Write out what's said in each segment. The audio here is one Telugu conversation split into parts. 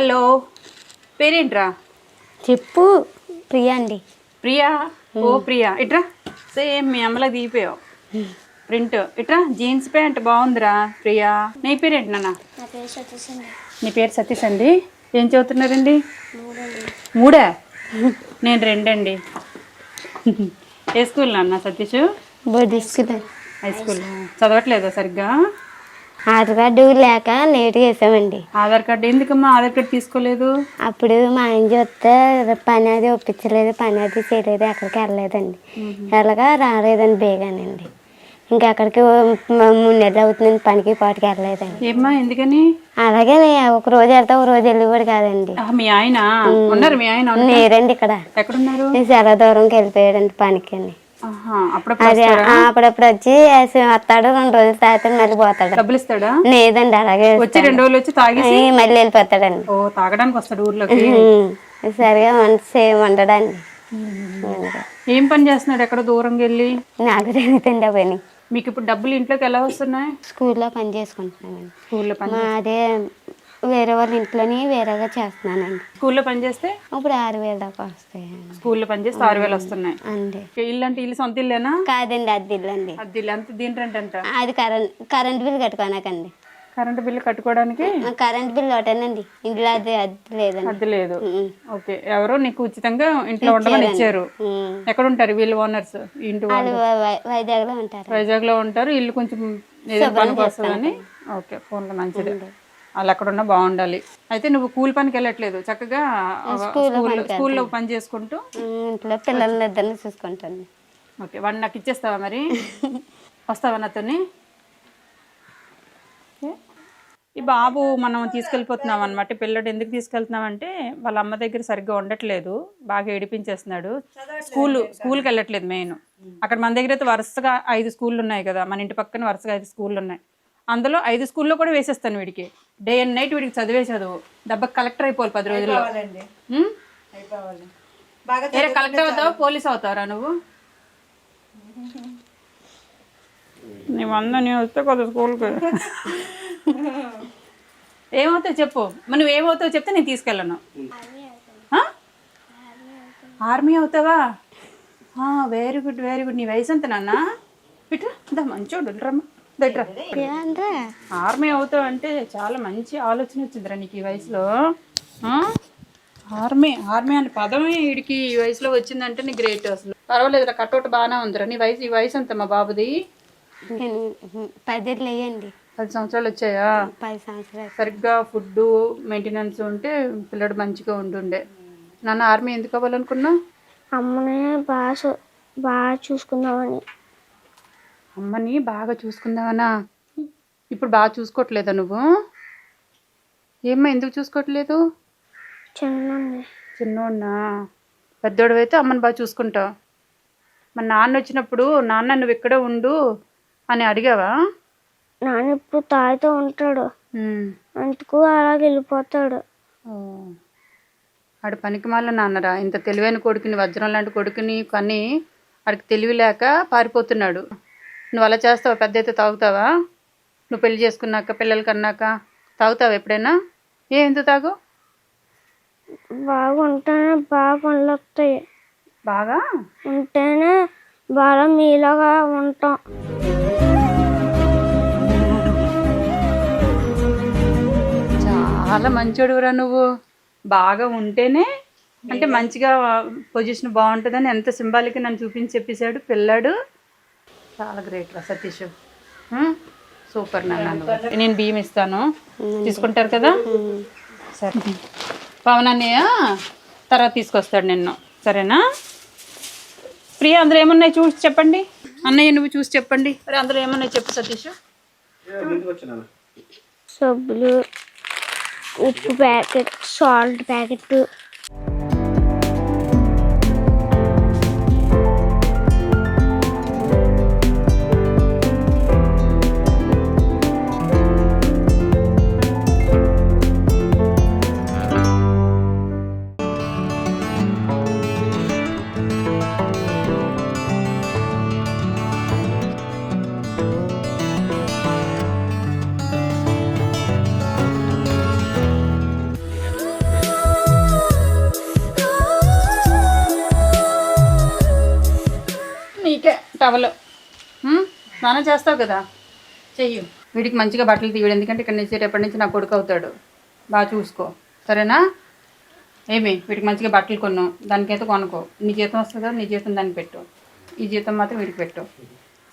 హలో, పేరేంట్రా? చెప్పు. ప్రియా అండి. ప్రియా. ఓ ప్రియా, ఇట్రా. సేమ్ మీ అమ్మలా దిగిపోయావు. ప్రింట్ ఇట్రా. జీన్స్ ప్యాంట్ బాగుందిరా ప్రియా. నీ పేరేంటి నాన్న? నీ పేరు సతీష్ అండి. ఏం చదువుతున్నారండి? మూడా? నేను 2 అండి. ఏ స్కూల్ నాన్న Satish? Board school. High school. చదవట్లేదా సరిగ్గా? ఆధార్ కార్డు లేక లేట్గా వేసామండి. ఆధార్ కార్డు ఎందుకమ్మా ఆధార్ కార్డు తీసుకోలేదు? అప్పుడు మా ఆయన చూస్తే పని అది ఒప్పించలేదు, పని అది చేయలేదు, ఎక్కడికి వెళ్ళలేదండి. ఎలాగా రాలేదండి బేగానండి. ఇంకా అక్కడికి 3 నెలలు అవుతుందండి, పనికి పాటికి వెళ్ళలేదండి. ఏమ్మా ఎందుకని? అలాగే ఒక రోజు వెళ్తా ఒక రోజు వెళ్ళేవాడు కాదండి. మీ ఆయన ఉన్నారు? మీ ఆయన లేరండి ఇక్కడ. ఎక్కడున్నారు? చాలా దూరంకి వెళ్ళిపోయాడండి పనికి అండి. అదే అప్పుడప్పుడు వచ్చి వస్తాడు, 2 రోజులు తాగుతాడు, మళ్ళీ పోతాడు. డబ్బులు ఇస్తాడా? లేదండి, అలాగే వచ్చి 2 రోజులు వచ్చి తాగేసి మళ్ళీ వెళ్ళిపోతాడండి. ఓ, తాగడానికి వస్తాడు ఊర్లోకి. సరిగా వండడండి. ఏం పని చేస్తున్నాడు ఎక్కడ దూరంగా వెళ్ళి? నాకు తెలియదండి ఆ పని. మీకు ఇప్పుడు డబ్బులు ఇంట్లోకి ఎలా వస్తున్నాయి? స్కూల్లో పని చేసుకుంటున్నానండి. స్కూల్లో పని? అదే వేరే వాళ్ళ ఇంట్లోని వేరేగా చేస్తున్నానండి. స్కూల్లో పని చేస్తే ఇప్పుడు 6,000 దాకా వస్తాయండి. స్కూల్లో పని చేస్తే 6,000 వస్తున్నాయి అండి. ఇల్లు అంటే ఇల్లు సొంత ఇల్లేనా? కాదండి, అద్దె ఇల్లు అండి. అద్దె ఇల్లు. అంత దీని రెంట్ ఎంత? అది కరెంట్ బిల్ కట్టుకోనాకండి. కరెంటు బిల్లు కట్టుకోవడానికి? కరెంట్ బిల్ ఒకటేనండి, ఇంట్లో అద్దె లేదండి. అద్దె లేదు. ఓకే. ఎవరో నీకు ఉచితంగా ఇంట్లో ఉండమని ఇచ్చారు. ఎక్కడ ఉంటారు వీళ్ళు ఓనర్స్? ఇంటి వాళ్ళు వైజాగ్ లో ఉంటారు. వైజాగ్ లో ఉంటారు. ఇల్లు కొంచెం పనికి వస్తుందని. ఓకే, ఫోన్లో మంచిది. వాళ్ళు ఎక్కడ ఉన్నా బాగుండాలి. అయితే నువ్వు కూలి పనికి వెళ్ళట్లేదు, చక్కగా స్కూల్లో పని చేసుకుంటూ ఇంట్లో పిల్లల్ని ఇద్దరిని చూసుకుంటాను. ఓకే, వాడిని నాకు ఇచ్చేస్తావా మరి? వస్తావా నాతోని? ఈ బాబు మనం తీసుకెళ్ళిపోతున్నాం అనమాట. పిల్లడు ఎందుకు తీసుకెళ్తున్నాం అంటే వాళ్ళ అమ్మ దగ్గర సరిగ్గా ఉండట్లేదు, బాగా ఏడిపించేస్తున్నాడు. స్కూల్కి వెళ్ళట్లేదు మెయిన్. అక్కడ మన దగ్గర అయితే వరుసగా 5 స్కూళ్ళు ఉన్నాయి కదా, మన ఇంటి పక్కన వరుసగా 5 స్కూళ్ళు ఉన్నాయి. అందులో 5 స్కూల్లో కూడా వేసేస్తాను వీడికి. డే అండ్ నైట్ వీడికి చదివే చదువు. దెబ్బకి కలెక్టర్ అయిపోవాలి 10 రోజుల్లో. కలెక్టర్ అవుతావా పోలీస్ అవుతావరా నువ్వు? నీ వస్తే కొద్ది స్కూల్కి ఏమవుతావు చెప్పు. నువ్వు ఏమవుతావు చెప్తే నేను తీసుకెళ్ళను. ఆర్మీ అవుతావా? Very good, very good. నీ వయసు ఎంత నాన్న? ఇట్రా, మంచోడు రమ్మా. ఆర్మీ అవుతావు అంటే చాలా మంచి ఆలోచన వచ్చిందిరా నీకు ఈ వయసులో. ఆర్మీ అనే పదమే వీడికి ఈ వయసులో వచ్చిందంటే నీ గ్రేట్ అసలు. పర్వాలేదురా, కట్అవుట్ బాగానే ఉందిరా. ఈ వయసు ఎంత మా బాబుది? 10 వేయండి. 10 సంవత్సరాలు వచ్చాయా? 10 సంవత్సరాలు. సరిగ్గా ఫుడ్ మెయింటెనెన్స్ ఉంటే పిల్లడు మంచిగా ఉంటుండే. నాన్న ఆర్మీ ఎందుకు అవ్వాలనుకున్నా? అమ్మని బాగా చూసుకుందామని. అమ్మని బాగా చూసుకుందామనా? ఇప్పుడు బాగా చూసుకోవట్లేదా నువ్వు? ఏమ్మా ఎందుకు చూసుకోవట్లేదు? చిన్నోన్నా? పెద్దోడు అయితే అమ్మని బాగా చూసుకుంటావు. మన నాన్న వచ్చినప్పుడు నాన్న నువ్వు ఇక్కడే ఉండు అని అడిగావా? నాన్న ఇప్పుడు తాగుతూ ఉంటాడు, అందుకు అలా వెళ్ళిపోతాడు. ఆడు పనికి మాల నాన్నరా. ఇంత తెలివైన కొడుకుని, వజ్రం లాంటి కొడుకుని కానీ ఆడికి తెలివి లేక పారిపోతున్నాడు. నువ్వు అలా చేస్తావా? పెద్ద అయితే తాగుతావా? నువ్వు పెళ్లి చేసుకున్నాక పిల్లలకి అన్నాక తాగుతావా ఎప్పుడైనా? ఎందుకు తాగు? బాగుంటేనే బాగా పనులు వస్తాయి. బాగా ఉంటేనే బాగా మీలాగా ఉంటాం. చాలా మంచోడురా నువ్వు. బాగా ఉంటేనే అంటే మంచిగా పొజిషన్ బాగుంటుందని ఎంత సింబాలిక్ నన్ను చూపించి చెప్పేశాడు పిల్లాడు. చాలా గ్రేట్ రా సతీష్. సూపర్ నాన్న. నేను బియ్యం ఇస్తాను, తీసుకుంటారు కదా? సరే, పవన్ అన్నయ్య తర్వాత తీసుకొస్తాడు నిన్ను, సరేనా? ప్రియా, అందులో ఏమున్నాయి చూసి చెప్పండి. అన్నయ్య నువ్వు చూసి చెప్పండి. అరే అందులో ఏమున్నాయి చెప్పు సతీష్. సబ్బులు, ఉప్పు ప్యాకెట్, సాల్ట్ ప్యాకెట్, టవల్ స్నానం చేస్తావు కదా, చెయ్యి. వీడికి మంచిగా బట్టలు తీయడు, ఎందుకంటే ఇక్కడ నుంచి రేపటి నుంచి నా కొడుకు అవుతాడు. బాగా చూసుకో, సరేనా? ఏమి వీడికి మంచిగా బట్టలు కొన్నావు, దానికైతే కొనుక్కో. నీ జీతం వస్తుంది కదా, నీ జీతం దాన్ని పెట్టు. ఈ జీతం మాత్రం వీడికి పెట్టు,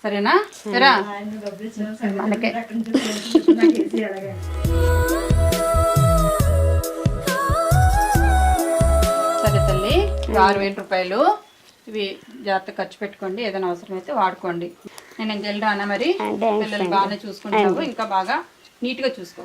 సరేనా? సరేనా? మనకే సరే తల్లి, 6,000 రూపాయలు ఇవి జాగ్రత్త ఖర్చు పెట్టుకోండి, ఏదైనా అవసరమైతే వాడుకోండి. నేను వెళ్ళి రానా మరి? పిల్లలు బాగానే చూసుకుంటావు, ఇంకా బాగా నీట్గా చూసుకో.